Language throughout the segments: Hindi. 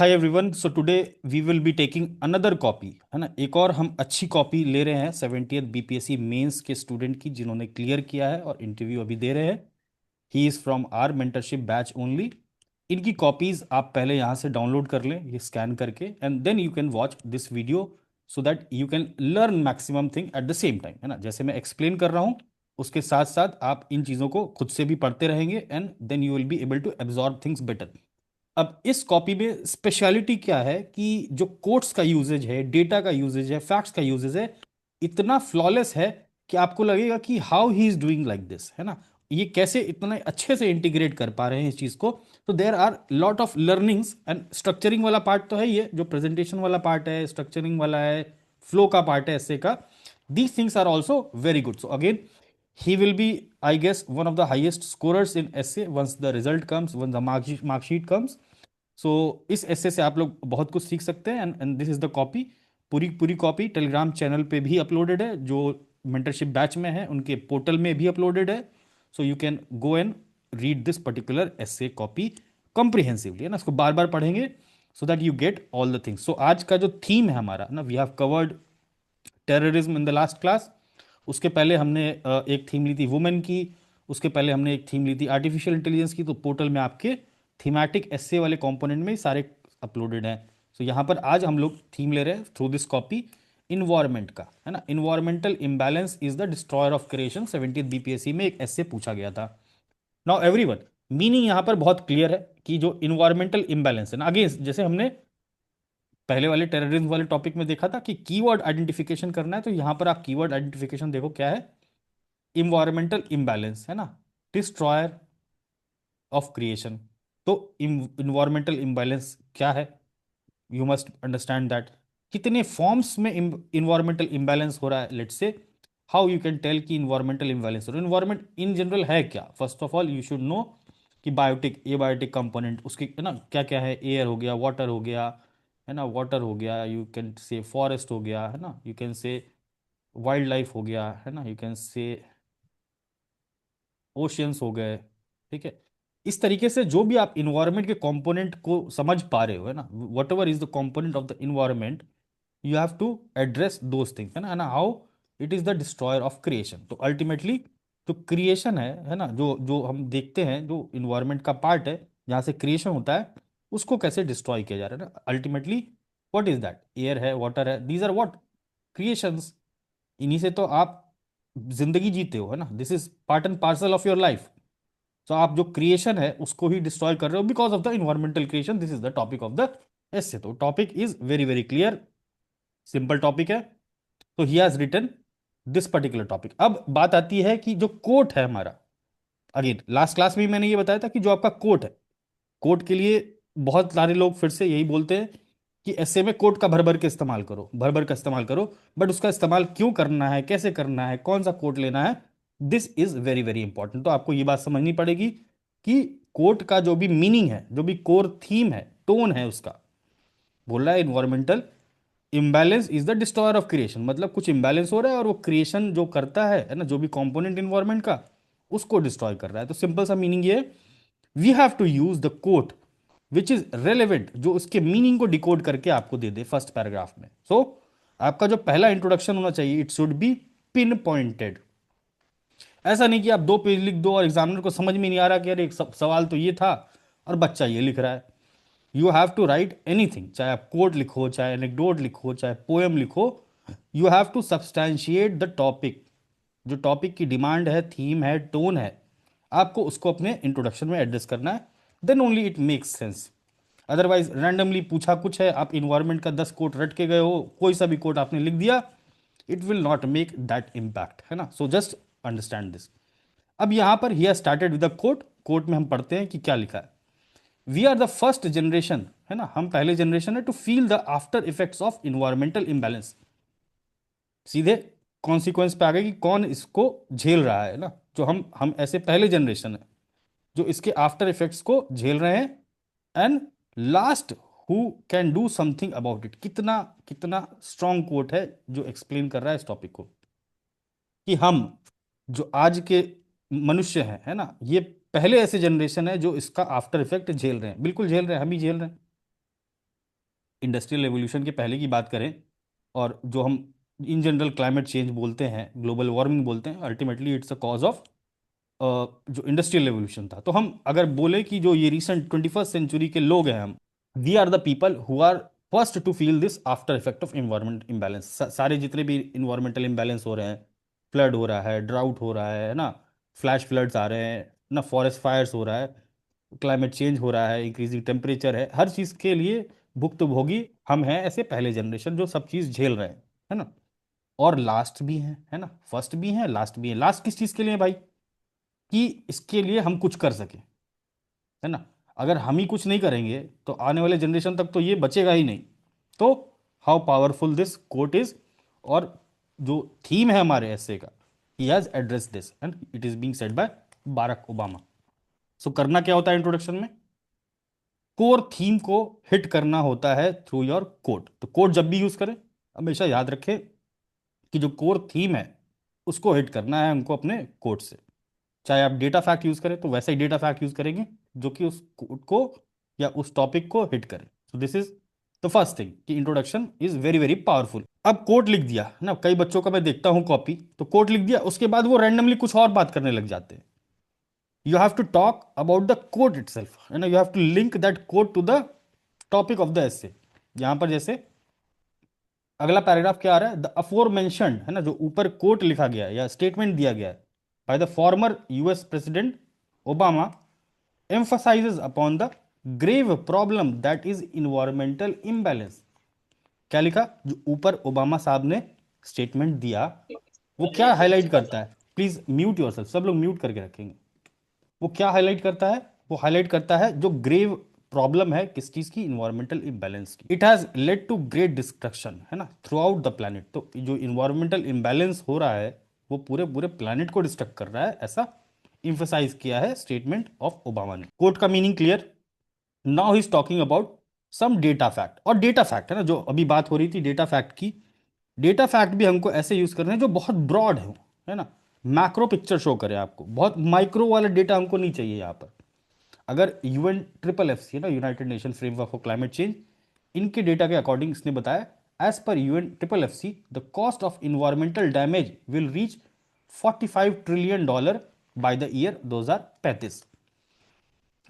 Hi everyone, so today we will be taking another copy, है ना। एक और हम अच्छी कॉपी ले रहे हैं 70th बीपीएससी मेंस के स्टूडेंट की, जिन्होंने क्लियर किया है और इंटरव्यू अभी दे रहे हैं। He is from our mentorship batch only. इनकी कॉपीज़ आप पहले यहाँ से डाउनलोड कर लें, ये स्कैन करके, and then you can watch this video so that you can learn maximum thing at the same time, है ना। जैसे मैं एक्सप्लेन कर रहा हूँ उसके साथ साथ आप इन चीज़ों को खुद से भी पढ़ते रहेंगे, and then you will be able to absorb things better. अब इस कॉपी में स्पेशलिटी क्या है कि जो कोट्स का यूजेज है, डेटा का यूजेज है, फैक्ट्स का यूजेज है, इतना फ्लॉलेस है कि आपको लगेगा कि how he is doing like this, है ना। ये कैसे इतना अच्छे से इंटीग्रेट कर पा रहे हैं इस चीज को। तो there are lot of learnings and structuring वाला पार्ट तो है, ये जो प्रेजेंटेशन वाला पार्ट है, स्ट्रक्चरिंग वाला है, फ्लो का पार्ट है ऐसे का। These things are also very good. So again, he will be, I guess, one of the highest scorers in essay once the result comes, once the mark sheet comes. सो इस ऐसे से आप लोग बहुत कुछ सीख सकते हैं, and this is the copy. पूरी पूरी कॉपी टेलीग्राम चैनल पे भी अपलोडेड है, जो मेंटरशिप बैच में है उनके पोर्टल में भी अपलोडेड है। So you can go and read this particular essay copy comprehensively, है ना। इसको बार बार पढ़ेंगे so that you get all the things. So आज का जो थीम है हमारा ना, we have covered terrorism in the last class. उसके पहले हमने एक थीम ली थी वुमेन की। उसके पहले हमने एक थीम ली थी आर्टिफिशियल इंटेलिजेंस की। तो पोर्टल में आपके थीमेटिक एस्से वाले कंपोनेंट में ही सारे अपलोडेड हैं। सो यहाँ पर आज हम लोग थीम ले रहे हैं थ्रू दिस कॉपी, इन्वायरमेंट का, है ना। Environmental imbalance is the destroyer of creation, 70th BPSC में एक एस्से पूछा गया था। नाउ एवरीवन, मीनिंग यहाँ पर बहुत क्लियर है कि जो इन्वायरमेंटल इम्बैलेंस है ना, अगेन जैसे हमने पहले वाले टेररिज्म वाले टॉपिक में देखा था कि कीवर्ड आइडेंटिफिकेशन करना है, तो यहां पर आप कीवर्ड आइडेंटिफिकेशन देखो क्या है। इन्वायरमेंटल इम्बैलेंस, है ना, डिस्ट्रॉयर ऑफ क्रिएशन। तो इन्वायरमेंटल इम्बैलेंस क्या है, यू मस्ट अंडरस्टैंड दैट। कितने फॉर्म्स में इन्वायरमेंटल इम्बैलेंस हो रहा है, let's see how you can tell कि इन्वायरमेंटल इम्बैलेंस हो रहा है। इन्वायरमेंट इन जनरल है क्या, first of all you should know कि बायोटिक, एबायोटिक कंपोनेंट उसके, है ना, क्या क्या है। एयर हो गया, वाटर हो गया, है ना, वाटर हो गया, यू कैन से फॉरेस्ट हो गया, है ना, you can say wild life हो गया, है ना, यू कैन से ओशियंस हो गए। ठीक है। इस तरीके से जो भी आप इन्वायरमेंट के कंपोनेंट को समझ पा रहे हो, है ना, whatever is the component of the environment, you have to address those things, है ना how it is the destroyer of creation. तो अल्टीमेटली जो क्रिएशन है ना, जो जो हम देखते हैं, जो इन्वायरमेंट का पार्ट है जहाँ से क्रिएशन होता है, उसको कैसे डिस्ट्रॉय किया जा रहा है ना। Ultimately what is that, air है, वाटर है, दीज आर व्हाट, क्रिएशंस। इन्हीं से तो आप जिंदगी जीते हो, है ना। This is part and parcel of your life. तो आप जो क्रिएशन है उसको ही डिस्ट्रॉय कर रहे हो because of the environmental creation. This is the topic of the essay. तो topic is very very clear, simple topic है। तो he has written this particular topic. अब बात आती है कि जो कोट है हमारा, अगेन लास्ट क्लास में ही मैंने ये बताया था कि जो आपका कोट है, कोट के लिए बहुत सारे लोग फिर से यही बोलते हैं कि ऐसे में कोट का भर भर के इस्तेमाल करो, भर भर का इस्तेमाल करो। बट उसका इस्तेमाल क्यों करना है, कैसे करना है, कौन सा कोट लेना है, this is very very important. तो आपको ये बात समझनी पड़ेगी कि कोट का जो भी मीनिंग है, जो भी कोर थीम है, टोन है उसका, बोल रहा है environmental imbalance is the destroyer of creation. मतलब कुछ इम्बैलेंस हो रहा है और वो क्रिएशन जो करता है ना, जो भी कंपोनेंट इन्वायरमेंट का, उसको डिस्ट्रॉय कर रहा है। तो सिंपल सा मीनिंग ये, we have to use the quote which is relevant, जो उसके मीनिंग को डिकोड करके आपको दे दे फर्स्ट पैराग्राफ में। सो आपका जो पहला इंट्रोडक्शन होना चाहिए, it should be pin pointed. ऐसा नहीं कि आप 2 पेज लिख दो और एग्जामिनर को समझ में नहीं आ रहा कि अरे सवाल तो ये था और बच्चा ये लिख रहा है। You have to write anything, चाहे आप कोट लिखो, चाहे एनेक्डोट लिखो, चाहे पोएम लिखो, you have to substantiate the topic. जो टॉपिक की डिमांड है, थीम है, टोन है, आपको उसको अपने इंट्रोडक्शन में एड्रेस करना है। Then only it makes sense. Otherwise randomly पूछा कुछ है, आप इन्वायरमेंट का 10 कोट रट के गए हो, कोई सा भी कोट आपने लिख दिया, it will not make that impact, है ना। So just understand this. अब यहां पर ही started with the quote. Quote में हम पढ़ते हैं कि क्या लिखा है। We are the first generation, है ना, हम पहले जनरेशन है, to feel the after effects of environmental imbalance. सीधे कॉन्सिक्वेंस पे आ गए कि कौन इसको झेल रहा है ना। जो हम ऐसे पहले जनरेशन है जो इसके आफ्टर इफेक्ट्स को झेल रहे हैं। And last who can do something about it. कितना कितना स्ट्रांग कोट है जो एक्सप्लेन कर रहा है इस टॉपिक को, कि हम जो आज के मनुष्य हैं, है ना, ये पहले ऐसे जनरेशन है जो इसका आफ्टर इफेक्ट झेल रहे हैं, बिल्कुल झेल रहे हैं, हम ही झेल रहे हैं। इंडस्ट्रियल रेवोल्यूशन के पहले की बात करें, और जो हम इन जनरल क्लाइमेट चेंज बोलते हैं, ग्लोबल वार्मिंग बोलते हैं, ultimately it's a cause of जो इंडस्ट्रियल रेवोल्यूशन था। तो हम अगर बोले कि जो ये रिसेंट 21st सेंचुरी के लोग हैं हम, we are the people who are first to feel this after effect of environment imbalance. सारे जितने भी इन्वायरमेंटल इम्बैलेंस हो रहे हैं, फ्लड हो रहा है, ड्राउट हो रहा है ना, फ्लैश फ्लड्स आ रहे हैं ना, फॉरेस्ट फायर्स हो रहा है, क्लाइमेट चेंज हो रहा है, इंक्रीजिंग टेम्परेचर है, हर चीज़ के लिए भुक्तभोगी हम हैं, ऐसे पहले जनरेशन जो सब चीज़ झेल रहे हैं, है ना। और लास्ट भी हैं, है ना, फर्स्ट भी हैं, लास्ट भी हैं। लास्ट किस चीज़ के लिए है भाई? कि इसके लिए हम कुछ कर सकें, है ना। अगर हम ही कुछ नहीं करेंगे तो आने वाले जनरेशन तक तो ये बचेगा ही नहीं। तो how powerful this quote is, और जो थीम है हमारे ऐसे का, he has address this and it is being said by Barack Obama. So करना क्या होता है इंट्रोडक्शन में? कोर थीम को हिट करना होता है थ्रू योर कोट। तो कोट जब भी यूज करें, हमेशा याद रखें कि जो कोर थीम है उसको हिट करना है हमको अपने कोट से। चाहे आप डेटा फैक्ट यूज करें तो वैसा ही डेटा फैक्ट यूज करेंगे जो कि उस कोड को या उस टॉपिक को हिट करे। So this is the first thing कि introduction is very very powerful. अब कोड लिख दिया ना, कई बच्चों का मैं देखता हूं कॉपी, तो कोड लिख दिया, उसके बाद वो रैंडमली कुछ और बात करने लग जाते हैं। You have to talk about the code itself, है ना, you have to link that code to the topic of the essay. यहां पर जैसे अगला पैराग्राफ क्या आ रहा है, द अफोर मेंशन्ड, है ना, जो ऊपर कोट लिखा गया है या स्टेटमेंट दिया गया है by the former US president Obama, emphasizes upon the grave problem that is environmental imbalance। क्या लिखा? जो ऊपर ओबामा साहब ने स्टेटमेंट दिया, वो क्या हाईलाइट करता है? प्लीज म्यूट योरसेल्फ, सब लोग म्यूट करके रखेंगे। वो क्या हाईलाइट करता है? वो हाईलाइट करता है जो ग्रेव प्रॉब्लम है किस चीज की, इन्वायरमेंटल इम्बैलेंस की। It has led to great destruction, है ना, थ्रू आउट द प्लानिट। तो जो इन्वायरमेंटल इम्बैलेंस हो रहा है वो पूरे पूरे प्लानिट को डिस्ट्रक्ट कर रहा है, ऐसा इंफेसाइज किया है स्टेटमेंट ऑफ ओबामा ने। कोट का meaning clear? Now he is talking about some data fact. और डेटा फैक्ट, है ना, जो अभी बात हो रही थी डेटा फैक्ट की, डेटा फैक्ट भी हमको ऐसे यूज करने हैं जो बहुत ब्रॉड हो, है ना, मैक्रो पिक्चर शो करे आपको, बहुत माइक्रो वाला डेटा हमको नहीं चाहिए यहाँ पर। अगर यूएन ट्रिपल एफ सी, है ना, United Nation Framework for Climate Change, इनके डेटा के अकॉर्डिंग इसने बताया, as per UN triple F C the cost of environmental damage will reach $45 trillion by the year 2035।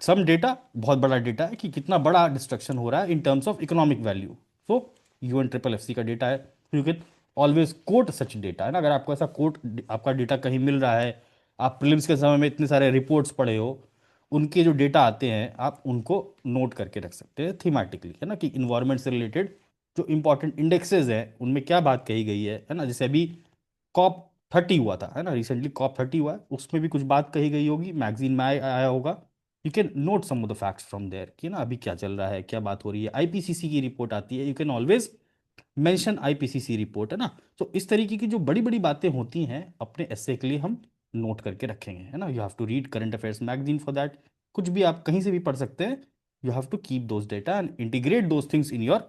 Some data, बहुत बड़ा डेटा है कि कितना बड़ा डिस्ट्रक्शन हो रहा है in terms of economic value. So UN triple F C का डेटा है, you can always quote such data, है ना। अगर आपको ऐसा कोट, आपका डेटा कहीं मिल रहा है, आप प्रीलिम्स के समय में इतने सारे रिपोर्ट्स पढ़े हो, उनके जो डेटा आते हैं आप उनको नोट करके रख सकते हैं थीमेटिकली, है ना, कि इन्वायरमेंट से रिलेटेड जो इंपॉर्टेंट इंडेक्सेस हैं उनमें क्या बात कही गई है ना। जैसे अभी COP30 हुआ था, है ना, रिसेंटली COP30 हुआ है, उसमें भी कुछ बात कही गई होगी, मैगजीन में आया होगा। You can note some of the facts from there कि ना अभी क्या चल रहा है, क्या बात हो रही है। आईपीसीसी की रिपोर्ट आती है, you can always mention IPCC report, है ना। तो इस तरीके की जो बड़ी बड़ी बातें होती हैं अपने ऐसे के लिए हम नोट करके रखेंगे, है ना। You have to read current affairs magazine for that. कुछ भी आप कहीं से भी पढ़ सकते हैं। You have to keep those data and integrate those things in your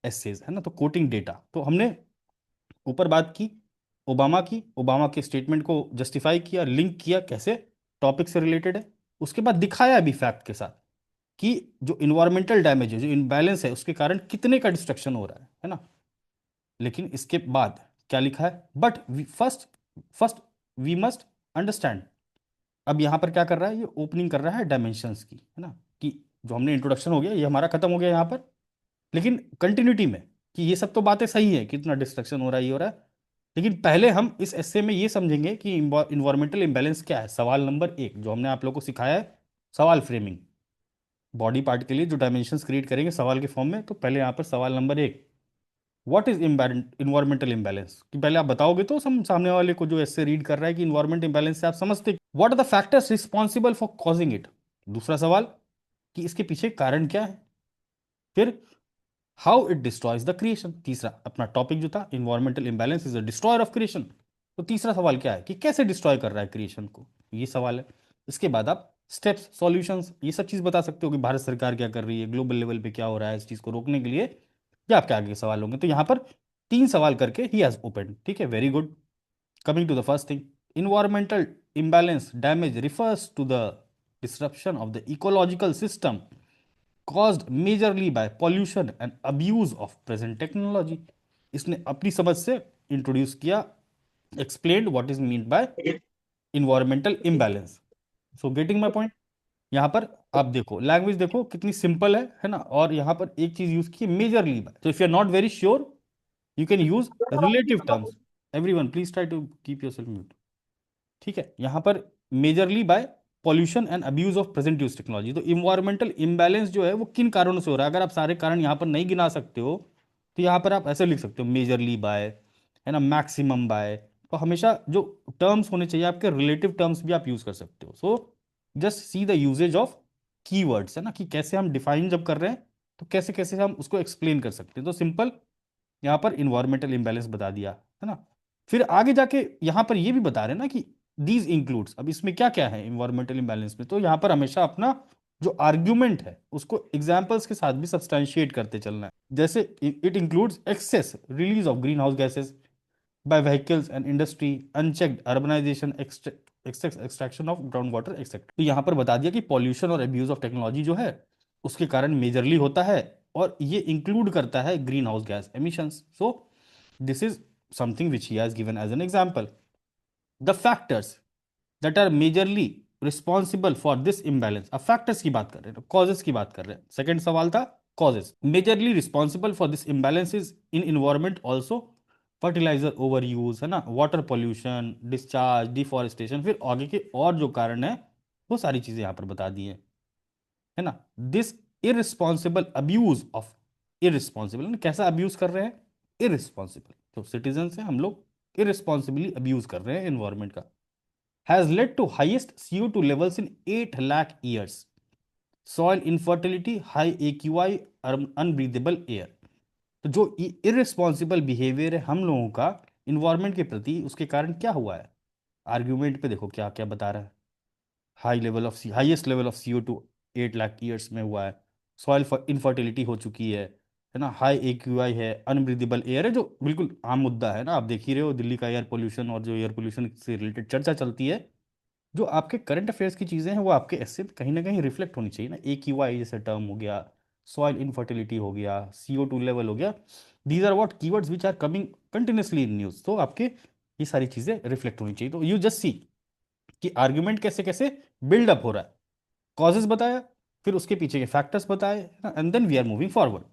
essays, है ना। तो कोटिंग डेटा तो हमने ऊपर बात की ओबामा की, ओबामा के स्टेटमेंट को जस्टिफाई किया, लिंक किया कैसे टॉपिक से रिलेटेड है। उसके बाद दिखाया भी फैक्ट के साथ कि जो इन्वायरमेंटल डैमेज है, जो इनबैलेंस है, उसके कारण कितने का डिस्ट्रक्शन हो रहा है ना। लेकिन इसके बाद क्या लिखा है, but first first we must understand. अब यहां पर क्या कर रहा है, ये ओपनिंग कर रहा है डायमेंशंस की, है ना, कि जो हमने इंट्रोडक्शन हो गया ये हमारा खत्म हो गया यहां पर, लेकिन कंटिन्यूटी में कि ये सब तो बातें सही है, कितना डिस्ट्रक्शन हो रहा है, ये हो रहा है। लेकिन पहले हम इस एस्से में ये समझेंगे कि इन्वायरमेंटल इंबैलेंस क्या है। सवाल नंबर 1 जो हमने आप लोगों को सिखाया है, सवाल फ्रेमिंग, बॉडी पार्ट के लिए जो डायमेंशंस क्रिएट करेंगे सवाल के फॉर्म में। तो पहले यहाँ पर सवाल number 1, what is environmental imbalance, कि पहले आप बताओगे तो सामने वाले को जो ऐसे रीड कर रहा है कि इन्वायरमेंट इंबैलेंस से आप समझते what are the factors responsible for causing it. दूसरा सवाल कि इसके पीछे कारण क्या है। फिर how it destroys the creation. तीसरा अपना टॉपिक जो था, environmental imbalance is a destroyer of creation. तो तीसरा सवाल क्या है कि कैसे डिस्ट्रॉय कर रहा है क्रिएशन को, ये सवाल है। इसके बाद आप स्टेप्स, सॉल्यूशंस, ये सब चीज बता सकते हो कि भारत सरकार क्या कर रही है, ग्लोबल लेवल पे क्या हो रहा है इस चीज को रोकने के लिए, या आपके आगे के सवाल होंगे। तो यहाँ पर 3 सवाल करके ही हैज ओपन, ठीक है, very good. Coming to the first thing, environmental imbalance damage refers to the disruption of the ecological system caused majorly by pollution and abuse of present technology। इसने अपनी समझ से इंट्रोड्यूस किया, explained what is mean by environmental imbalance. So getting my point. यहाँ पर आप देखो लैंग्वेज देखो कितनी सिंपल है ना, और यहाँ पर एक चीज यूज की मेजरली बाय। तो if you are not very sure you can use relative terms. Everyone please try to keep yourself mute. ठीक है, यहाँ पर majorly by pollution and abuse of present use technology. तो इन्वायरमेंटल इम्बैलेंस जो है वो किन कारणों से हो रहा है, अगर आप सारे कारण यहाँ पर नहीं गिना सकते हो तो यहाँ पर आप ऐसे लिख सकते हो मेजरली बाय, है ना, मैक्सिमम बाय। तो हमेशा जो टर्म्स होने चाहिए आपके रिलेटिव टर्म्स भी आप यूज कर सकते हो। So just see the usages of keywords, है ना, कि कैसे हम डिफाइन जब कर रहे हैं तो कैसे कैसे हम उसको एक्सप्लेन कर सकते हैं। तो सिंपल यहाँ पर इन्वायरमेंटल इम्बैलेंस बता दिया, है ना। फिर आगे जाके यहाँ पर ये भी बता रहे हैं ना कि दीज इंक्लूड्स, अब इसमें क्या क्या है इन्वायरमेंटल इम्बैलेंस में, तो यहाँ पर हमेशा अपना जो आर्ग्यूमेंट है उसको एग्जाम्पल्स के साथ भी सब्सटैंशिएट करते चलना है। जैसे it includes excess release of green house gases by vehicles and industry, unchecked urbanisation, extraction of ground water etcetera. तो यहाँ पर बता दिया कि पॉल्यूशन और अब्यूज ऑफ टेक्नोलॉजी जो है उसके कारण मेजरली होता है, और ये इंक्लूड करता है green house gas emissions. So this is something which he has given as an example. The factors that are majorly responsible for this imbalance. अब फैक्टर्स की बात कर रहे हैं, कॉजेस की बात कर रहे हैं। सेकंड सवाल था causes. Majorly responsible for this imbalance is in environment also fertiliser over use, है ना, वाटर पॉल्यूशन, डिस्चार्ज, डिफॉरेस्टेशन। फिर आगे के और जो कारण है वो सारी चीजें यहाँ पर बता दी है ना। This irresponsible abuse of, irresponsible कैसा अब्यूज कर रहे हैं, इररिस्पॉन्सिबल जो सिटीजन है हम लोग इररिस्पॉन्सिबली अब्यूज कर रहे हैं एनवायरमेंट का, has led to highest CO2 levels in 8 lakh years, soil infertility, high AQI, unbreathable air. तो जो इररिस्पॉन्सिबल बिहेवियर है हम लोगों का इन्वायरमेंट के प्रति, उसके कारण क्या हुआ है। आर्ग्यूमेंट पे देखो क्या क्या बता रहा है। Highest level of CO2 8 lakh years में हुआ है, सॉइल इनफर्टिलिटी हो चुकी है ना, हाई AQI है, अनब्रीदेबल एयर है, जो बिल्कुल आम मुद्दा है ना, आप देख ही रहे हो दिल्ली का एयर पोल्यूशन, और जो एयर पोल्यूशन से रिलेटेड चर्चा चलती है। जो आपके करंट अफेयर्स की चीज़ें हैं वो आपके ऐसे कहीं ना कहीं रिफ्लेक्ट होनी चाहिए ना। AQI जैसे टर्म हो गया, सॉइल इनफर्टिलिटी हो गया, CO2 लेवल हो गया, these are what keywords which are coming continuously in news. तो आपके ये सारी चीज़ें रिफ्लेक्ट होनी चाहिए। तो यू जस्ट सी कि आर्ग्यूमेंट कैसे कैसे बिल्डअप हो रहा है। कॉजेस बताया, फिर उसके पीछे के फैक्टर्स बताए, and then we are moving forward.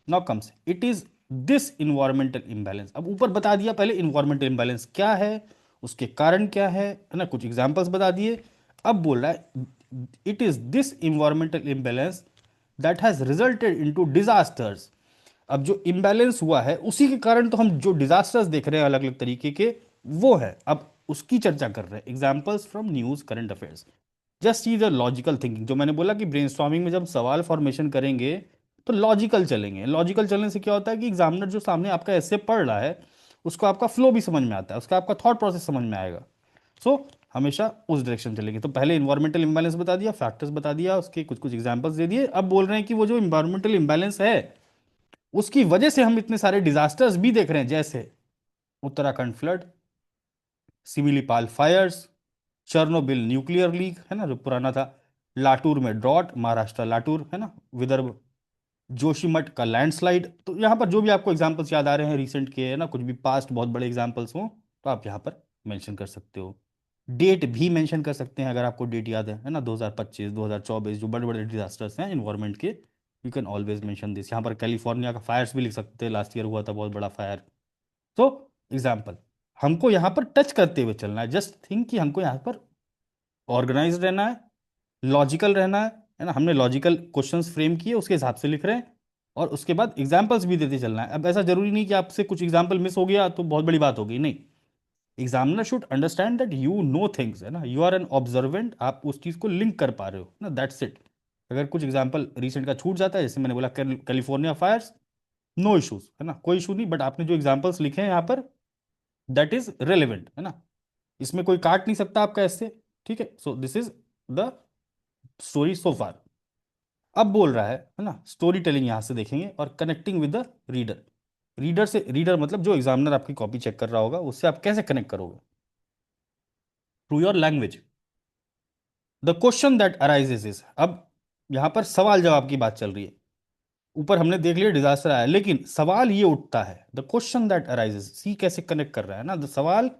Now comes it is this environmental imbalance. अब ऊपर बता दिया पहले इन्वायरमेंटल इम्बैलेंस क्या है, उसके कारण क्या है ना, कुछ एग्जांपल्स बता दिए। अब बोल रहा है it is this environmental imbalance that has resulted into disasters. अब जो इम्बैलेंस हुआ है उसी के कारण तो हम जो डिजास्टर्स देख रहे हैं अलग अलग तरीके के वो है, अब उसकी चर्चा कर रहे हैं। Examples from news current affairs. Just see the logical thinking, जो मैंने बोला कि ब्रेनस्टॉर्मिंग में जब सवाल फॉर्मेशन करेंगे तो लॉजिकल चलेंगे। लॉजिकल चलने से क्या होता है कि एग्जामिनर जो सामने आपका ऐसे पढ़ रहा है उसको आपका फ्लो भी समझ में आता है, उसका आपका थॉट प्रोसेस समझ में आएगा। सो हमेशा उस डायरेक्शन चलेंगे। तो पहले इन्वायरमेंटल इंबैलेंस बता दिया, फैक्टर्स बता दिया, उसके कुछ कुछ एग्जांपल्स दे दिए। अब बोल रहे हैं कि वो जो इन्वायरमेंटल इंबैलेंस है उसकी वजह से हम इतने सारे डिजास्टर्स भी देख रहे हैं, जैसे Uttarakhand flood, Similipal fires, Chernobyl nuclear leak, है ना जो पुराना था, लातूर में ड्रॉट, महाराष्ट्र लातूर, है ना, विदर्भ, जोशीमठ का लैंडस्लाइड। तो यहाँ पर जो भी आपको एग्जांपल्स याद आ रहे हैं रिसेंट के, है ना, कुछ भी पास्ट बहुत बड़े एग्जांपल्स हो तो आप यहाँ पर मेंशन कर सकते हो। डेट भी मेंशन कर सकते हैं अगर आपको डेट याद है ना, 2025 2024 जो बड़े बड़े डिजास्टर्स हैं इन्वायरमेंट के, you can always mention this. यहाँ पर कैलिफोर्निया का फायर्स भी लिख सकते हैं, लास्ट ईयर हुआ था बहुत बड़ा फायर। तो एग्जाम्पल हमको यहाँ पर टच करते हुए चलना है। जस्ट थिंक कि हमको यहाँ पर ऑर्गेनाइज रहना है, लॉजिकल रहना है ना। हमने लॉजिकल क्वेश्चंस फ्रेम किए उसके हिसाब से लिख रहे हैं, और उसके बाद एग्जाम्पल्स भी देते चलना है। अब ऐसा जरूरी नहीं कि आपसे कुछ एग्जाम्पल मिस हो गया तो बहुत बड़ी बात हो गई, नहीं। Examiner should understand that you know things, है ना, यू आर एन ऑब्जर्वेंट, आप उस चीज को लिंक कर पा रहे हो ना, दैट्स इट। अगर कुछ एग्जाम्पल रिसेंट का छूट जाता है, जैसे मैंने बोला कैलिफोर्निया फायर्स, नो इश्यूज, है ना, कोई इशू नहीं, बट आपने जो एग्जाम्पल्स लिखे हैं यहाँ पर दैट इज रेलिवेंट, है ना, इसमें कोई काट नहीं सकता आपका ऐसे। ठीक है, so this is the story so far. अब बोल रहा है ना, स्टोरी टेलिंग यहां से देखेंगे और connecting with the reader. Reader से, रीडर मतलब जो एग्जामिनर आपकी कॉपी चेक कर रहा होगा उससे आप कैसे कनेक्ट करोगे, through your language. The question that arises is, अब यहाँ पर सवाल जवाब की बात चल रही है। ऊपर हमने देख लिया डिजास्टर आया, लेकिन सवाल ये उठता है, द क्वेश्चन दैट अराइजेस, सी कैसे कनेक्ट कर रहा है ना, द सवाल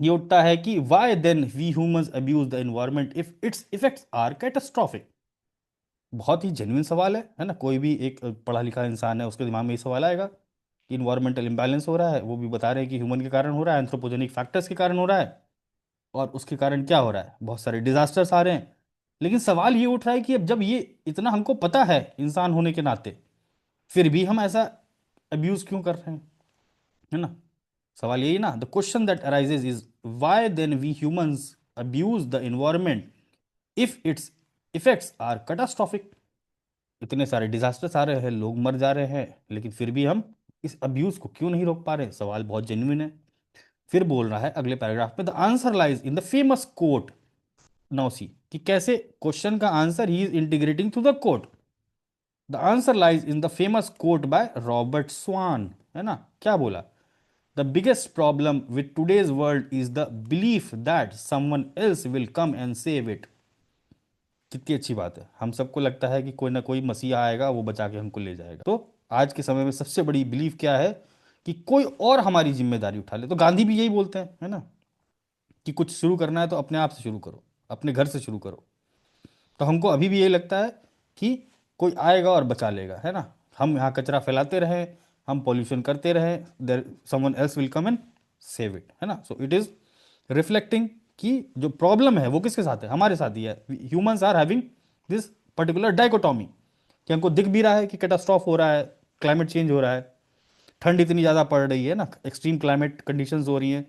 ये उठता है कि why then we humans abuse the environment if its effects are catastrophic. बहुत ही जेन्युइन सवाल है ना। कोई भी एक पढ़ा लिखा इंसान है, उसके दिमाग में ये सवाल आएगा कि इन्वायरमेंटल इम्बैलेंस हो रहा है, वो भी बता रहे हैं कि ह्यूमन के कारण हो रहा है, एंथ्रोपोजेनिक फैक्टर्स के कारण हो रहा है, और उसके कारण क्या हो रहा है, बहुत सारे डिजास्टर्स आ रहे हैं। लेकिन सवाल ये उठ रहा है कि अब जब ये इतना हमको पता है इंसान होने के नाते, फिर भी हम ऐसा अब्यूज क्यों कर रहे हैं, है ना। सवाल यही ना, the question that arises is why then we humans abuse the environment if its effects are catastrophic. इतने सारे डिजास्टर्स आ रहे हैं, लोग मर जा रहे हैं, लेकिन फिर भी हम इस अब्यूज को क्यों नहीं रोक पा रहे। सवाल बहुत जेन्युइन है। फिर बोल रहा है अगले पैराग्राफ में, the answer lies in the famous quote. Now see कि कैसे क्वेश्चन का आंसर ही is integrating through the quote. The answer lies in the famous quote by Robert Swan, है ना। क्या बोला, the biggest problem with today's world is the belief that someone else will come and save it. कितनी अच्छी बात है। हम सबको लगता है कि कोई ना कोई मसीहा आएगा, वो बचा के हमको ले जाएगा। तो आज के समय में सबसे बड़ी बिलीफ क्या है, कि कोई और हमारी जिम्मेदारी उठा ले। तो गांधी भी यही बोलते हैं, है ना, कि कुछ शुरू करना है तो अपने आप से शुरू करो, अपने घर से शुरू करो। तो हमको अभी भी यही लगता है कि कोई आएगा और बचा लेगा, है ना। हम यहाँ कचरा फैलाते रहें, हम पॉल्यूशन करते रहें, there someone else will come and save it, है ना। सो इट इज रिफ्लेक्टिंग कि जो प्रॉब्लम है वो किसके साथ है, हमारे साथ ही है। Humans are having this particular dichotomy, कि हमको दिख भी रहा है कि कैटास्ट्रॉफ हो रहा है, क्लाइमेट चेंज हो रहा है, ठंड इतनी ज़्यादा पड़ रही है ना, एक्सट्रीम क्लाइमेट कंडीशंस हो रही हैं।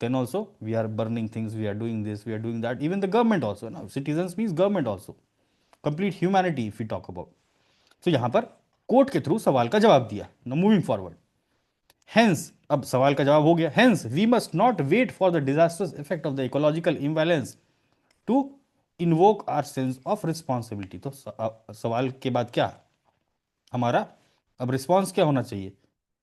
then also we are burning things, we are doing this, we are doing that, even the government also, now citizens means government also, complete humanity if we talk about. So यहाँ पर कोर्ट के थ्रू सवाल का जवाब दिया। now moving forward, hence अब सवाल का जवाब हो गया, hence we must not wait for the disastrous effect of the ecological imbalance to invoke our sense of responsibility। तो सवाल के बाद क्या हमारा अब रिस्पॉन्स क्या होना चाहिए,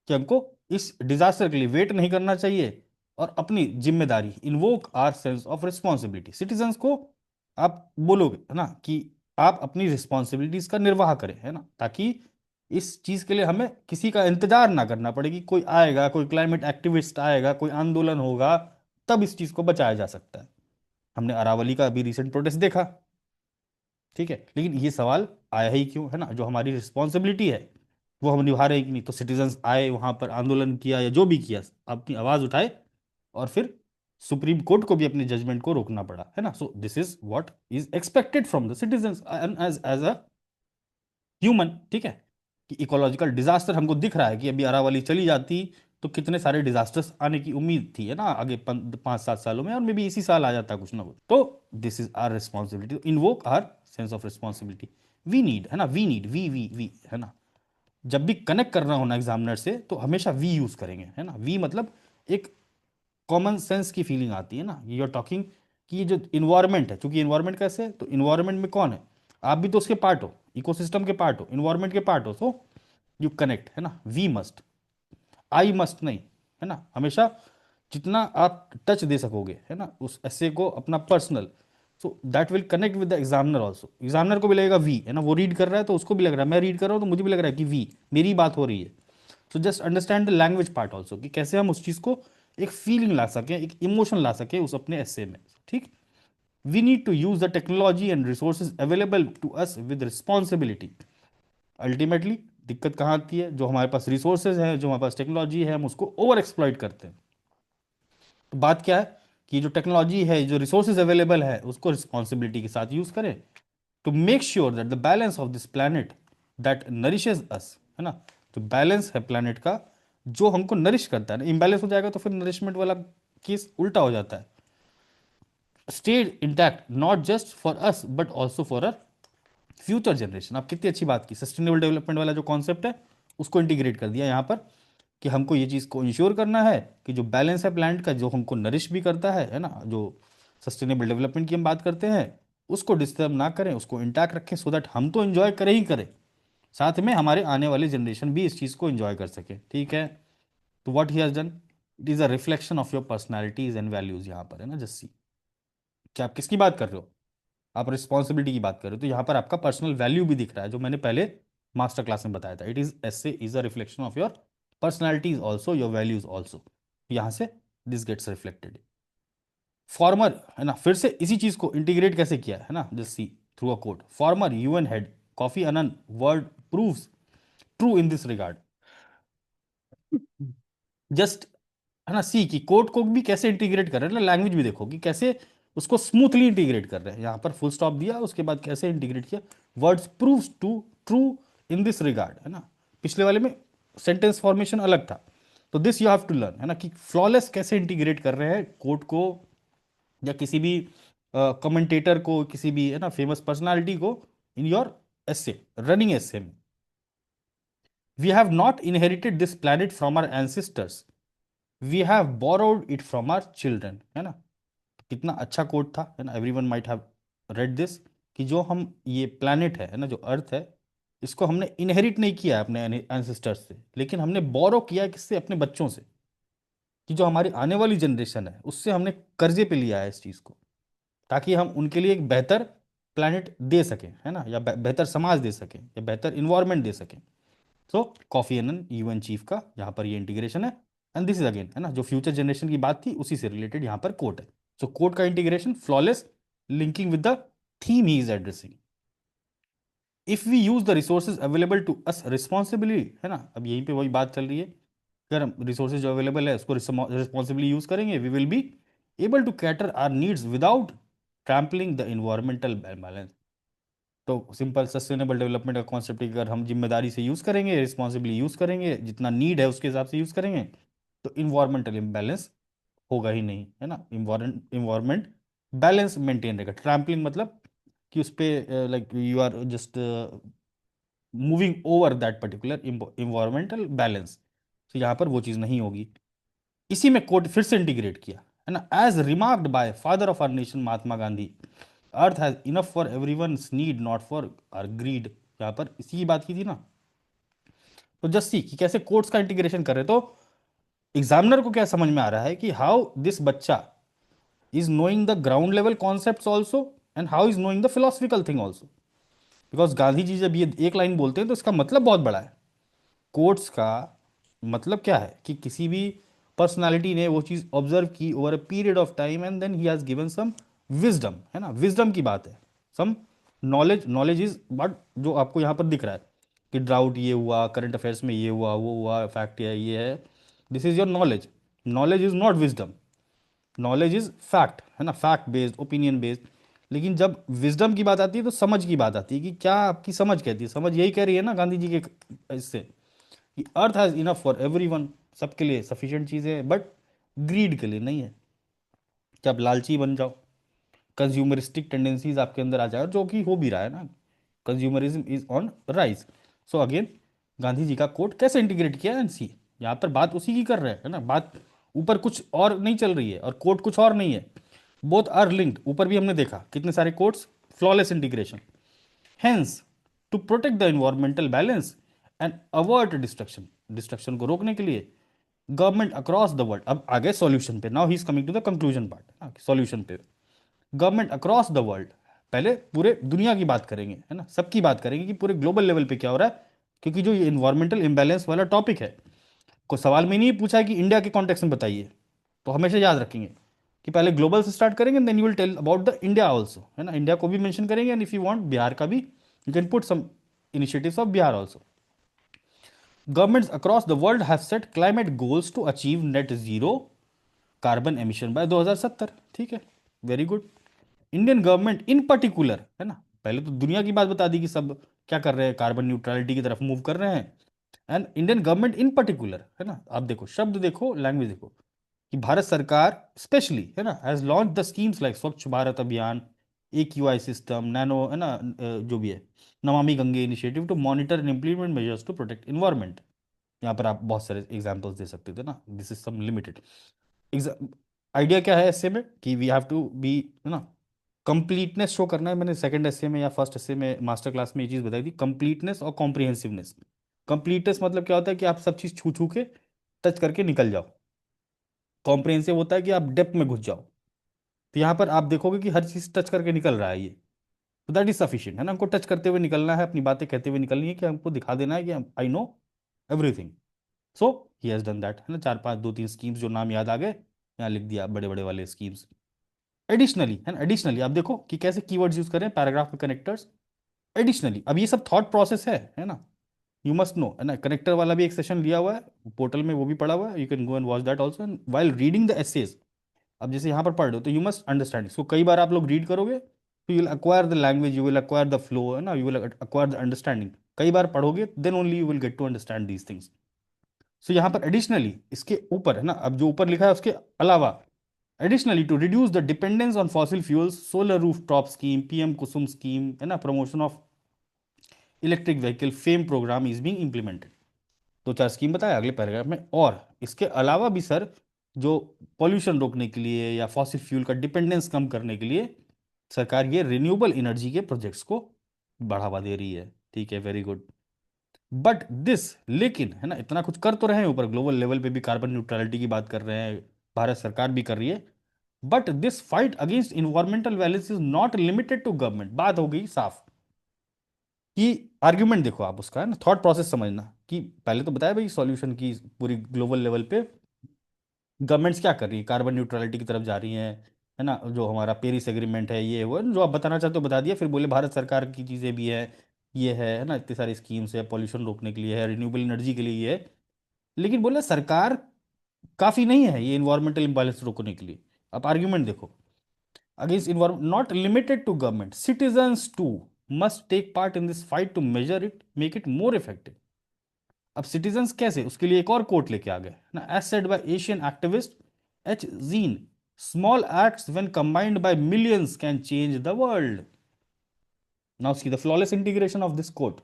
कि हमको इस डिजास्टर के लिए वेट नहीं करना चाहिए, और अपनी जिम्मेदारी, invoke our sense of responsibility, citizens को आप बोलोगे, है ना, कि आप अपनी रिस्पॉन्सिबिलिटीज का निर्वाह करें, है ना, ताकि इस चीज के लिए हमें किसी का इंतजार ना करना पड़े कि कोई आएगा, कोई क्लाइमेट एक्टिविस्ट आएगा, कोई आंदोलन होगा, तब इस चीज को बचाया जा सकता है। हमने अरावली का अभी रिसेंट प्रोटेस्ट देखा, ठीक है, लेकिन ये सवाल आया ही क्यों, है ना। जो हमारी रिस्पॉन्सिबिलिटी है वो हम निभा रहे हैं कि नहीं। तो सिटीजन्स आए वहां पर, आंदोलन किया या जो भी किया, अपनी आवाज उठाए, और फिर सुप्रीम कोर्ट को भी अपने जजमेंट को रोकना पड़ा, है ना। So this is what is expected from the citizens as as a human, ठीक है। कि इकोलॉजिकल डिजास्टर हमको दिख रहा है कि अभी अरावली चली जाती तो कितने सारे डिजास्टर्स आने की उम्मीद थी, है ना, आगे 5-7 सालों में, और मे बी इसी साल आ जाता कुछ ना कुछ। तो this is our responsibility, invoke our sense of responsibility. We need, है ना, वी नीड, वी, है ना। जब भी कनेक्ट करना होना एग्जामिनर से तो हमेशा वी यूज करेंगे, है ना। वी मतलब एक कॉमन सेंस की फीलिंग आती है ना, यू आर टॉकिंग कि ये जो इन्वायरमेंट है, चूंकि इन्वायरमेंट कैसे है, तो इन्वायरमेंट में कौन है, आप भी तो उसके पार्ट हो, इकोसिस्टम के पार्ट हो, इन्वायरमेंट के पार्ट हो, सो यू कनेक्ट, है ना। वी मस्ट, आई मस्ट नहीं, है ना। हमेशा जितना आप टच दे सकोगे, है ना, उस ऐसे को अपना personal, so that will connect with the examiner also. Examiner को भी लगेगा वी, है ना, वो रीड कर रहा है तो उसको भी लग रहा है, मैं रीड कर रहा हूँ तो मुझे भी लग रहा है कि वी, मेरी बात हो रही है। सो just understand the language part also, कि कैसे हम उस चीज़ को एक फीलिंग ला सकें, एक इमोशन ला सकें उस अपने एस्से में, ठीक। We need to use the technology and resources available to us with responsibility. Ultimately दिक्कत कहाँ आती है, जो हमारे पास रिसोर्सेज हैं, जो हमारे पास टेक्नोलॉजी है, हम उसको ओवर एक्सप्लॉइट करते हैं। तो बात क्या है, कि जो टेक्नोलॉजी है, जो रिसोर्सेज अवेलेबल है, उसको रिस्पॉन्सिबिलिटी के साथ यूज करें, to make sure that the balance of this planet that nourishes us, है ना। जो बैलेंस है प्लैनेट का, जो हमको नरिश करता है ना, इम्बैलेंस हो जाएगा तो फिर नरिशमेंट वाला केस उल्टा हो जाता है। Stayed intact not just for us but also for our future generation. आप कितनी अच्छी बात की, सस्टेनेबल डेवलपमेंट वाला जो कॉन्सेप्ट है उसको इंटीग्रेट कर दिया यहाँ पर, कि हमको ये चीज़ को इंश्योर करना है कि जो बैलेंस है प्लांट का, जो हमको नरिश भी करता है ना, जो सस्टेनेबल डेवलपमेंट की हम बात करते हैं, उसको डिस्टर्ब ना करें, उसको इंटैक्ट रखें, सो दैट हम तो एंजॉय करें ही करें, साथ में हमारे आने वाली जनरेशन भी इस चीज़ को एंजॉय कर सके, ठीक है। तो what he has done, it is a reflection of your personalities and values यहाँ पर, है ना। जस्सी, क्या आप किसकी बात कर रहे हो, आप रिस्पॉन्सिबिलिटी की बात करें तो यहाँ पर आपका पर्सनल वैल्यू भी दिख रहा है, जो मैंने पहले मास्टर क्लास में बताया था। It is essay is a reflection of your personality is also your values also. यहाँ से दिस गेट्स रिफ्लेक्टेड। फॉर्मर है ना, फिर से इसी चीज को इंटीग्रेट कैसे किया है ना, just see through a quote. Former UN head Kofi Annan word proves true in this regard. Just है ना, सी की कोड को भी कैसे इंटीग्रेट कर रहे हैं ना, लैंग्वेज भी देखो कि कैसे उसको स्मूथली इंटीग्रेट कर रहे हैं। यहाँ पर फुल स्टॉप दिया, उसके बाद कैसे इंटीग्रेट किया, words proves to true in this regard, है ना। पिछले वाले में सेंटेंस फॉर्मेशन अलग था, तो this you have to learn, है ना, कि फ्लॉलेस कैसे इंटीग्रेट कर रहे हैं कोड को, या किसी भी कमेंटेटर को, किसी भी है ना फेमस पर्सनालिटी को इन योर एसे, रनिंग एसे में। We have not inherited this planet from our ancestors, we have borrowed it from our children, है ना। कितना अच्छा कोट था, है ना, everyone might have read this, कि जो हम ये प्लैनेट है ना, जो अर्थ है, इसको हमने इनहेरिट नहीं किया है अपने एंसेस्टर्स से, लेकिन हमने बोरो किया है किससे, अपने बच्चों से, कि जो हमारी आने वाली जनरेशन है उससे हमने कर्जे पे लिया है इस चीज़ को, ताकि हम उनके लिए एक बेहतर प्लैनेट दे सकें, है ना, या बेहतर समाज दे सकें, या बेहतर इन्वायरमेंट दे सकें। सो कॉफी एनन यूएन चीफ का यहाँ पर ये इंटीग्रेशन है। एंड दिस इज अगेन, है ना, जो फ्यूचर जनरेशन की बात थी उसी से रिलेटेड यहाँ पर कोट है। सो कोट का integration flawless, linking with the theme he is addressing. If we use the resources available to us responsibly, है ना, अब यहीं पे वही बात चल रही है, अगर हम रिसोर्सेज जो अवेलेबल है उसको रिस्पॉन्सिबली यूज करेंगे, we will be able to cater our needs without trampling the environmental balance. तो सिंपल सस्टेनेबल डेवलपमेंट का कॉन्सेप्ट अगर हम जिम्मेदारी से यूज़ करेंगे, रिस्पॉन्सिबली यूज़ करेंगे, जितना नीड है उसके हिसाब से यूज़ करेंगे, तो इन्वायरमेंटल इम्बैलेंस होगा ही नहीं, है ना। इन्वायरमेंट बैलेंस मेंटेन रहेगा। ट्रैम्पलिंग मतलब कि उस पे like you are just moving over that particular environmental balance, तो यहाँ पर वो चीज़ नहीं होगी। इसी में कोड फिर से इंटीग्रेट किया, है ना, as remarked by father of our nation Mahatma Gandhi, earth has enough for everyone's need not for our greed. यहाँ पर इसी की बात की थी ना। तो जस्ट सी कि कैसे कोड्स का इंटीग्रेशन कर रहे, तो एग्जामिनर को क्या समझ में आ रहा है कि हाउ दिस बच्चा is knowing the ground level concepts also, and how is knowing the philosophical thing also. Because Gandhi ji जब ये एक लाइन बोलते हैं तो इसका मतलब बहुत बड़ा है। कोट्स का मतलब क्या है कि किसी भी पर्सनालिटी ने वो चीज ऑब्जर्व की over a period of time, and then he has given some wisdom, है ना, विजडम की बात है। Some knowledge, knowledge is but जो आपको यहाँ पर दिख रहा है कि ड्राउट ये हुआ, करंट अफेयर्स में ये हुआ, वो हुआ, फैक्ट ये है, this is your knowledge. Knowledge is not wisdom, knowledge is fact, है ना, फैक्ट बेस्ड, ओपिनियन बेस्ड। लेकिन जब विजडम की बात आती है तो समझ की बात आती है कि क्या आपकी समझ कहती है। समझ यही कह रही है ना गांधी जी के इससे, कि अर्थ हैज इनफ फॉर एवरीवन, सबके लिए सफिशिएंट चीजें हैं, बट ग्रीड के लिए नहीं है, कि आप लालची बन जाओ, कंज्यूमरिस्टिक टेंडेंसीज आपके अंदर आ जाए, जो कि हो भी रहा है ना, consumerism is on rise. So again Gandhi ji का कोट कैसे इंटीग्रेट किया है एनसी, यहाँ पर बात उसी की कर रहे हैं, है ना, बात ऊपर कुछ और नहीं चल रही है और कोट कुछ और नहीं है, बोथ आर लिंक्ड। ऊपर भी हमने देखा कितने सारे quotes, flawless integration. Hence to protect the environmental balance and avoid destruction, destruction को रोकने के लिए गवर्नमेंट अक्रॉस द वर्ल्ड, अब आगे सॉल्यूशन पे, now he is coming to the conclusion part, solution पे। गवर्नमेंट अक्रॉस द वर्ल्ड, पहले पूरे दुनिया की बात करेंगे, है ना, सबकी बात करेंगे कि पूरे ग्लोबल लेवल पे क्या हो रहा है, क्योंकि जो ये इन्वायरमेंटल इम्बैलेंस वाला टॉपिक है, को सवाल में नहीं पूछा है कि इंडिया के कॉन्टेक्स्ट में बताइए, तो हमेशा याद रखेंगे कि पहले ग्लोबल से स्टार्ट करेंगे, then you will tell about the India also, है ना, इंडिया को भी मेंशन करेंगे, and if you want Bihar का भी you can put some initiatives of Bihar also. Governments across the world have set climate goals to achieve net zero carbon emission by 2070, ठीक है, very good. Indian government in particular, है ना, पहले तो दुनिया की बात बता दी कि सब क्या कर रहे हैं, कार्बन न्यूट्रलिटी की तरफ मूव कर रहे हैं, and Indian government in particular, है ना, आप देखो शब्द देखो, लैंग्वेज देखो, कि भारत सरकार स्पेशली, है ना, has launch the schemes like स्वच्छ भारत अभियान, AQI सिस्टम, नैनो, है ना, जो भी है, Namami Gange initiative to monitor and implement measures to protect environment. यहाँ पर आप बहुत सारे एग्जाम्पल्स दे सकते थे ना, this is some limited. Idea क्या है ऐसे में कि वी हैव टू बी, है ना, कंप्लीटनेस शो करना है। मैंने सेकंड एस्से में या फर्स्ट एस्से में मास्टर क्लास में ये चीज़ बताई थी, कंप्लीटनेस और कॉम्प्रिहेंसिवनेस। कंप्लीटनेस मतलब क्या होता है कि आप सब चीज़ छू छू के टच करके निकल जाओ। कॉम्प्रिहेंसिव होता है कि आप डेप्थ में घुस जाओ। तो यहाँ पर आप देखोगे कि हर चीज़ टच करके निकल रहा है ये, तो दैट इज सफिशिएंट, है ना, हमको टच करते हुए निकलना है, अपनी बातें कहते हुए निकलनी है, कि हमको दिखा देना है कि I know everything. So he has done that, है ना, चार पांच दो तीन स्कीम्स जो नाम याद आ गए यहाँ लिख दिया, बड़े बड़े वाले स्कीम्स। एडिशनली, है ना, एडिशनली आप देखो कि कैसे कीवर्ड्स यूज करें पैराग्राफ में, कनेक्टर्स। एडिशनली, अब ये सब थॉट प्रोसेस है ना, यू मस्ट नो, है ना, कनेक्टर वाला भी एक सेशन लिया हुआ है पोर्टल में, वो भी पढ़ा हुआ है, you can go and watch that also, and while reading the essays. अब जैसे यहाँ पर पढ़ रहे हो तो यू मस्ट अंडरस्टैंड इसको, कई बार आप लोग रीड करोगे तो you will acquire the language, you will acquire the flow, है ना, you will acquire the understanding. कई बार पढ़ोगे then only you will get to understand these things. So यहाँ पर एडिशनली इसके ऊपर, है ना, अब जो ऊपर लिखा है उसके अलावा, additionally to reduce the dependence on fossil fuels, solar roof top scheme, PM Kusum scheme, है ना, promotion of electric vehicle FAME programme is being implemented. दो चार स्कीम बताया अगले पैराग्राफ में, और इसके अलावा भी सर, जो पॉल्यूशन रोकने के लिए या फॉसिल फ्यूल का डिपेंडेंस कम करने के लिए सरकार ये रिन्यूएबल एनर्जी के प्रोजेक्ट्स को बढ़ावा दे रही है। ठीक है, वेरी गुड। बट दिस, लेकिन, है ना, इतना कुछ कर तो रहे हैं, ऊपर ग्लोबल लेवल पे भी कार्बन न्यूट्रलिटी की बात कर रहे हैं, भारत सरकार भी कर रही है, but this fight against environmental values is not limited to government. बात हो गई साफ कि आर्ग्यूमेंट देखो आप उसका, है ना, थॉट प्रोसेस समझना, कि पहले तो बताया भाई सॉल्यूशन की पूरी ग्लोबल लेवल पे गवर्नमेंट्स क्या कर रही है, कार्बन न्यूट्रलिटी की तरफ जा रही हैं, है ना, जो हमारा पेरिस एग्रीमेंट है, ये वो जो आप बताना चाहते हो बता दिया, फिर बोले भारत सरकार की चीज़ें भी है, ये है ना, इतनी सारी स्कीम्स है, पॉल्यूशन रोकने के लिए है, रिन्यूएबल एनर्जी के लिए ये है, लेकिन बोले सरकार काफ़ी नहीं है ये इन्वायरमेंटल इम्बैलेंस रोकने के लिए। अब आर्ग्यूमेंट देखो, against environment not limited to government, citizens to must take part in this fight to measure it, make it more effective. अब सिटीजन्स कैसे, उसके लिए एक और कोट लेके आ गए ना, as said by Asian activist H Zinn, small acts when combined by millions can change the world. Now see the flawless integration of this quote,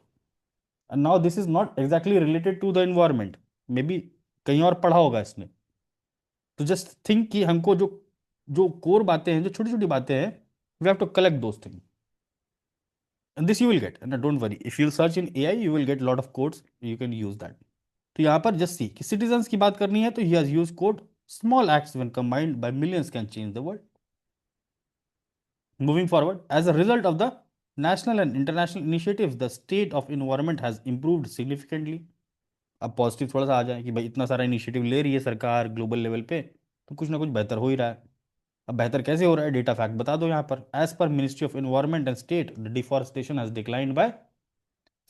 and now this is not exactly related to the environment, may be कहीं और पढ़ा होगा इसने, तो जस्ट थिंक कि हमको जो जो कोर बातें हैं, जो छोटी छोटी बातें हैं, we have to collect those thing, and this you will get, and don't worry, if you search in AI you will get lot of quotes, you can use that. तो यहाँ पर जस्ट सी कि सिटीजन्स की बात करनी है तो he has used quote, small acts when combined by millions can change the world. Moving forward, as a result of the national and international initiatives the state of environment has improved significantly। अब पॉजिटिव थोड़ा सा आ जाए कि भाई इतना सारा इनिशिएटिव ले रही है सरकार ग्लोबल लेवल पे, तो कुछ ना कुछ बेहतर हो ही रहा है। अब बेहतर कैसे हो रहा है, डेटा फैक्ट बता दो यहाँ पर, as per ministry of environment and state the deforestation has declined by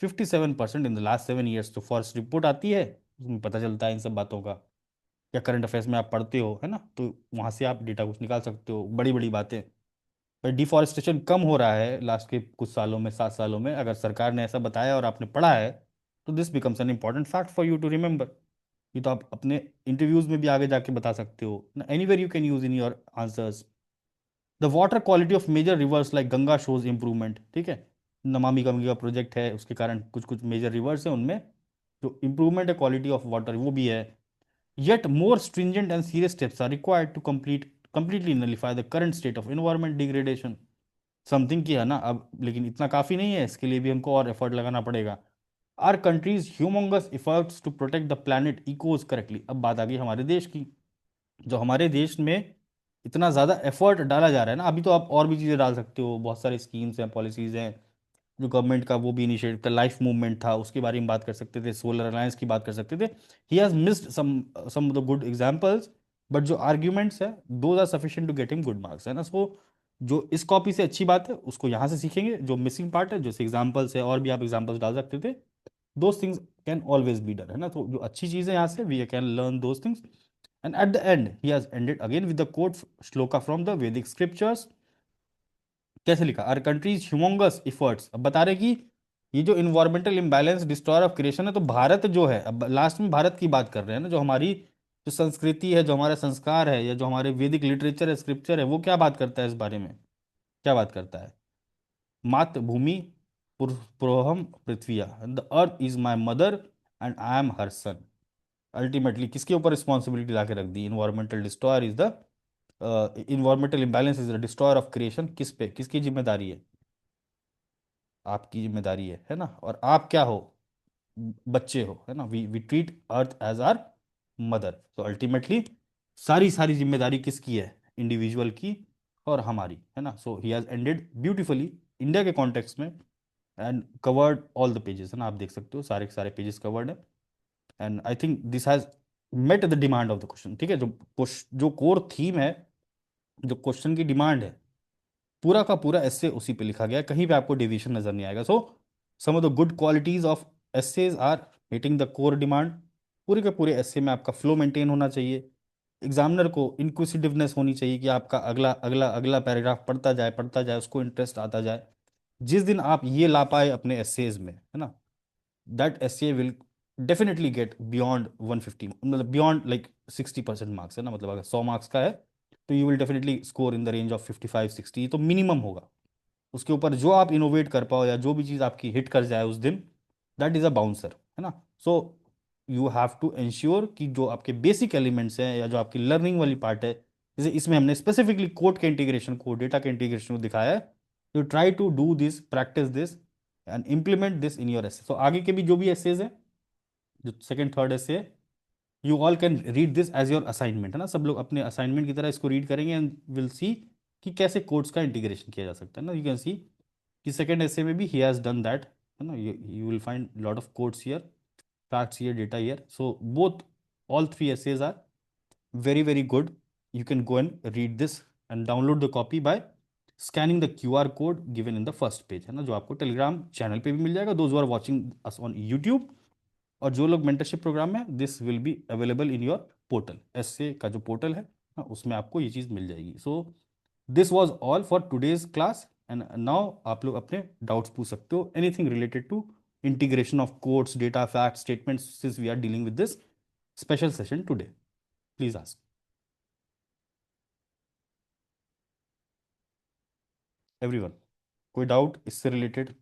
57% in the last 7 years. तो फॉरेस्ट रिपोर्ट आती है, उसमें पता चलता है इन सब बातों का, या करंट अफेयर्स में आप पढ़ते हो, है ना, तो वहाँ से आप डेटा कुछ निकाल सकते हो, बड़ी बड़ी बातें। पर डिफॉरेस्टेशन कम हो रहा है लास्ट के कुछ सालों में, 7 सालों में, अगर सरकार ने ऐसा बताया और आपने पढ़ा है, तो this becomes an important fact for you to remember. ये तो आप अपने इंटरव्यूज में भी आगे जाके बता सकते हो ना, anywhere you can use in your answers. The water quality of major rivers like Ganga shows improvement. ठीक है, नमामि गंगे का प्रोजेक्ट है, उसके कारण कुछ कुछ मेजर रिवर्स है, उनमें जो इंप्रूवमेंट है क्वालिटी ऑफ वाटर वो भी है। Yet more stringent and serious steps are required to completely nullify the current state of environment degradation। Something की है ना अब, लेकिन इतना काफी नहीं है, इसके लिए भी हमको और एफर्ट लगाना पड़ेगा। Our countries humongous efforts to protect the planet echoes correctly. अब बात आ गई हमारे देश की, जो हमारे देश में इतना ज़्यादा एफर्ट डाला जा रहा है ना, अभी तो आप और भी चीज़ें डाल सकते हो, बहुत सारे स्कीम्स हैं, पॉलिसीज़ हैं, जो गवर्नमेंट का वो भी इनिशिएटिव था, लाइफ मूवमेंट था, उसके बारे में बात कर सकते थे, सोलर अलायंस की बात कर सकते थे। He has missed some of the good examples, but जो आर्ग्यूमेंट्स है those are sufficient to get him good marks, है ना। सो जो इस कॉपी से अच्छी बात है उसको यहाँ से सीखेंगे, जो मिसिंग पार्ट है, जो एग्जाम्पल्स है, और भी आप एग्जाम्पल्स डाल सकते थे, those things can always be done, है ना। तो जो अच्छी चीज़ है यहाँ से we can learn those things. And at the end he has ended again with the quote shloka from the Vedic scriptures. कैसे लिखा, आर कंट्रीज ह्यूमंगस एफर्ट्स, अब बता रहे कि ये जो environmental imbalance destroyer of creation है, तो भारत जो है, अब लास्ट में भारत की बात कर रहे हैं ना, जो हमारी जो संस्कृति है, जो हमारा संस्कार है, या जो हमारे वैदिक लिटरेचर है, स्क्रिप्चर है, वो क्या बात करता है इस बारे में, क्या बात करता है, मातृभूमि पुरोहम पृथ्विया, the earth is my mother and I am her son. Ultimately किसके ऊपर रिस्पॉन्सिबिलिटी ला के रख दी, environmental destroyer is the environmental imbalance is the destroyer of creation, किस पे, किसकी जिम्मेदारी है, आपकी जिम्मेदारी है ना। और आप क्या हो, बच्चे हो, है ना, we we treat earth as our mother. तो अल्टीमेटली सारी सारी जिम्मेदारी किसकी है, इंडिविजुअल की और हमारी, है ना। So he has ended beautifully India के कॉन्टेक्स्ट में, and covered all the pages, है ना, आप देख सकते हो सारे के सारे पेजेस कवर्ड है। And I think this has met the demand of the question. ठीक है, जो कोर थीम है, जो क्वेश्चन की डिमांड है, पूरा का पूरा एस्से उसी पे लिखा गया है, कहीं पे आपको डेविएशन नजर नहीं आएगा। So some of the good qualities of essays are meeting the core demand. पूरे के पूरे एस्से में आपका फ्लो मेंटेन होना चाहिए, एग्जामिनर को इंक्विसिटिवनेस होनी चाहिए कि आपका अगला अगला अगला पैराग्राफ पढ़ता जाए, उसको इंटरेस्ट आता जाए। जिस दिन आप ये ला पाए अपने एस्सेज में, है ना, that essay will definitely get beyond 150, मतलब बियॉन्ड लाइक 60% मार्क्स, है ना, मतलब अगर 100 मार्क्स का है तो you will definitely score in the range of 55-60, तो मिनिमम होगा। उसके ऊपर जो आप इनोवेट कर पाओ या जो भी चीज़ आपकी हिट कर जाए उस दिन, दैट इज़ अ बाउंसर, है ना। So you have to ensure कि जो आपके बेसिक एलिमेंट्स हैं या जो आपकी लर्निंग वाली पार्ट है, जैसे इसमें हमने स्पेसिफिकली कोड के इंटीग्रेशन को, डेटा के इंटीग्रेशन को दिखाया है, you try to do this, practice this and implement this in your essay. तो आगे के भी जो भी एसेज हैं, जो second third essay, you all can read this as your assignment, है ना, सब लोग अपने असाइनमेंट की तरह इसको रीड करेंगे एंड विल सी कि कैसे कोड्स का इंटीग्रेशन किया जा सकता है ना। यू कैन सी कि सेकंड ऐसे में भी ही हैज़ डन दैट, है ना। You will find lot of codes here, facts here, data here. So both, all three essays are very very good. You can go and read this and download the copy by scanning the QR code given in the first page, है ना, जो आपको टेलीग्राम चैनल पे भी मिल जाएगा, those are watching us on YouTube. और जो लोग मेंटरशिप प्रोग्राम में, this will be available in your portal, SA का जो पोर्टल है, हाँ, उसमें आपको ये चीज़ मिल जाएगी। So this was all for today's class, and now आप लोग अपने डाउट्स पूछ सकते हो, anything related to integration of quotes, data, fact, statements, since we are dealing with this special session today. Please ask everyone, कोई डाउट इससे रिलेटेड।